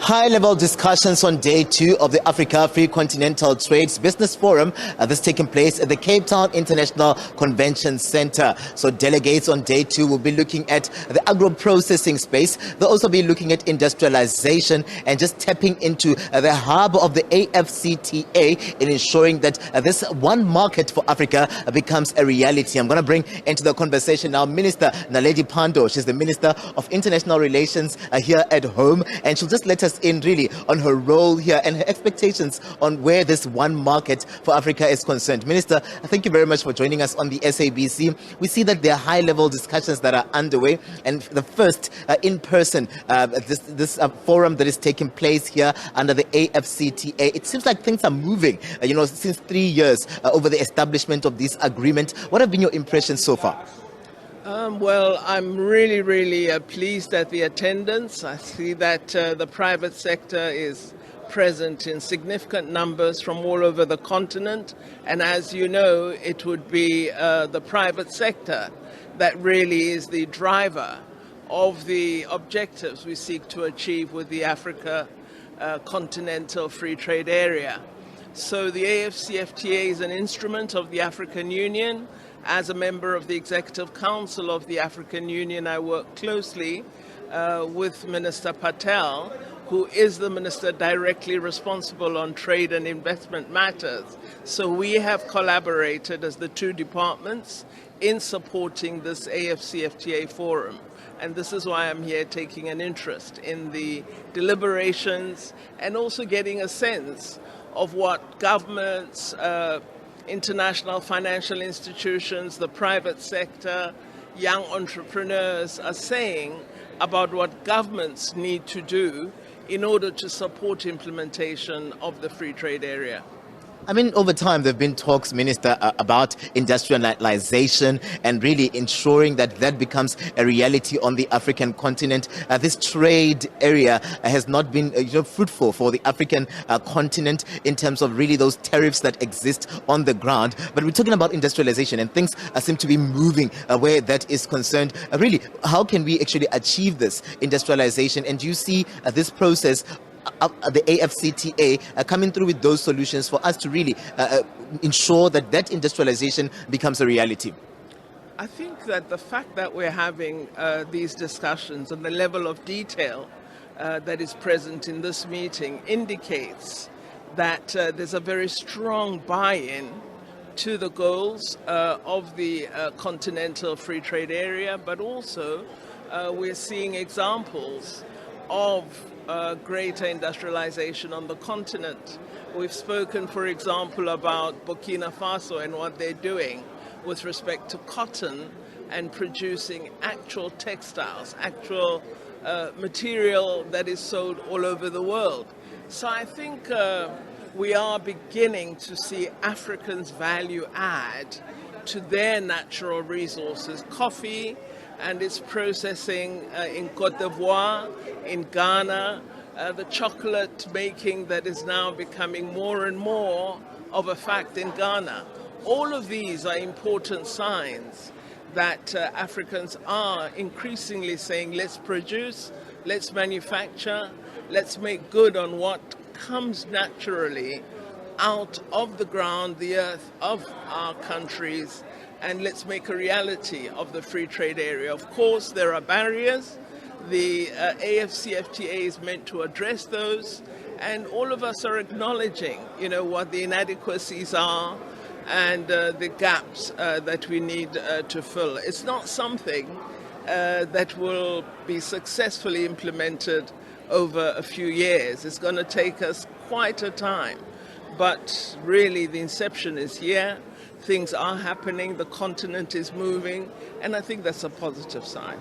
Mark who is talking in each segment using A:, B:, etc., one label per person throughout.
A: High-level discussions on day 2 of the Africa Free Continental Trades Business Forum. This taking place at the Cape Town International Convention Center. So delegates on day 2 will be looking at the agro-processing space. They'll also be looking at industrialization and just tapping into the hub of the AfCFTA in ensuring that this one market for Africa becomes a reality. I'm going to bring into the conversation now Minister Naledi Pandor. She's the Minister of International Relations here at home, and she'll just let us in really on her role here and her expectations on where this one market for Africa is concerned. Minister, thank you very much for joining us on the SABC. We see that there are high-level discussions that are underway, and the first in-person this forum that is taking place here under the AfCFTA. It seems like things are moving, since 3 years over the establishment of this agreement. What have been your impressions so far?
B: Well, I'm really pleased at the attendance. I see that the private sector is present in significant numbers from all over the continent. And as you know, it would be the private sector that really is the driver of the objectives we seek to achieve with the Africa Continental Free Trade Area. So the AfCFTA is an instrument of the African Union. As a member of the Executive Council of the African Union, I work closely with Minister Patel, who is the minister directly responsible on trade and investment matters. So we have collaborated as the two departments in supporting this AfCFTA forum. And this is why I'm here taking an interest in the deliberations and also getting a sense of what governments, international financial institutions, the private sector, young entrepreneurs are saying about what governments need to do in order to support implementation of the free trade area.
A: I mean, over time, there have been talks, Minister, about industrialization and really ensuring that that becomes a reality on the African continent. This trade area has not been fruitful for the African continent in terms of really those tariffs that exist on the ground. But we're talking about industrialization, and things seem to be moving where that is concerned. Really, how can we actually achieve this industrialization? And do you see this process the AfCFTA coming through with those solutions for us to really ensure that that industrialization becomes a reality?
B: I think that the fact that we're having these discussions and the level of detail that is present in this meeting indicates that there's a very strong buy-in to the goals of the Continental Free Trade Area, but also we're seeing examples of greater industrialization on the continent. We've spoken, for example, about Burkina Faso and what they're doing with respect to cotton and producing actual textiles, actual material that is sold all over the world. So I think we are beginning to see Africans value add to their natural resources. Coffee and its processing in Côte d'Ivoire, in Ghana, the chocolate making that is now becoming more and more of a fact in Ghana. All of these are important signs that Africans are increasingly saying, let's produce, let's manufacture, let's make good on what comes naturally out of the ground, the earth of our countries, and let's make a reality of the free trade area. Of course, there are barriers. The AfCFTA is meant to address those, and all of us are acknowledging, what the inadequacies are and the gaps that we need to fill. It's not something that will be successfully implemented over a few years. It's going to take us quite a time, but really the inception is here. Things are happening, the continent is moving, and I think that's a positive sign.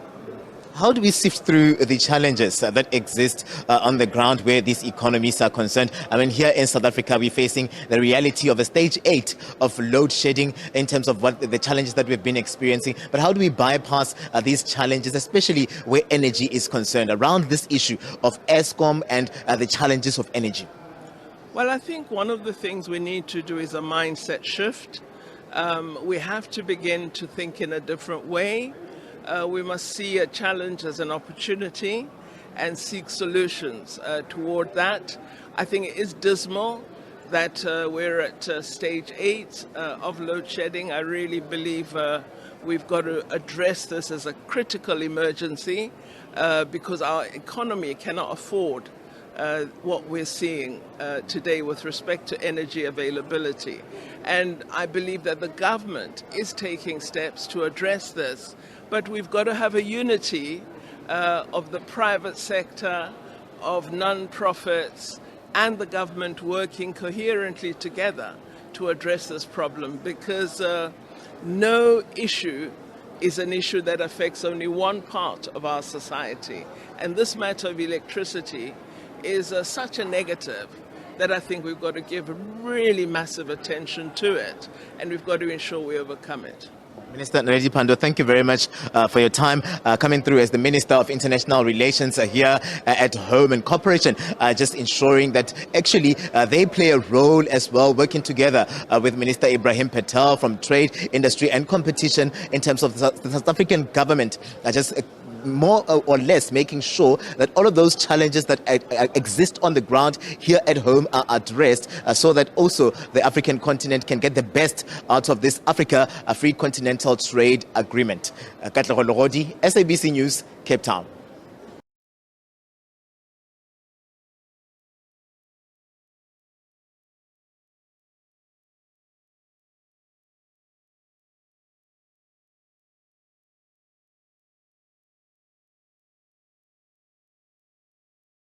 A: How do we sift through the challenges that exist on the ground where these economies are concerned? I mean, here in South Africa, we're facing the reality of a stage 8 of load shedding in terms of what the challenges that we've been experiencing. But how do we bypass these challenges, especially where energy is concerned, around this issue of ESCOM and the challenges of energy?
B: Well, I think one of the things we need to do is a mindset shift. We have to begin to think in a different way. We must see a challenge as an opportunity. and seek solutions toward that. I think it is dismal that we're at stage 8 of load shedding. I really believe we've got to address this as a critical emergency because our economy cannot afford what we're seeing today with respect to energy availability. And I believe that the government is taking steps to address this, but we've got to have a unity of the private sector, of non-profits, and the government working coherently together to address this problem, because no issue is an issue that affects only one part of our society. And this matter of electricity is such a negative that I think we've got to give really massive attention to it, and we've got to ensure we overcome it.
A: Minister Naledi Pandor, thank you very much for your time coming through as the Minister of International Relations here at home and cooperation, just ensuring that actually they play a role as well, working together with Minister Ibrahim Patel from Trade, Industry and Competition in terms of the South African government, just more or less making sure that all of those challenges that exist on the ground here at home are addressed, so that also the African continent can get the best out of this Africa Free Continental Trade Agreement. Katlego Logodi, SABC News, Cape Town.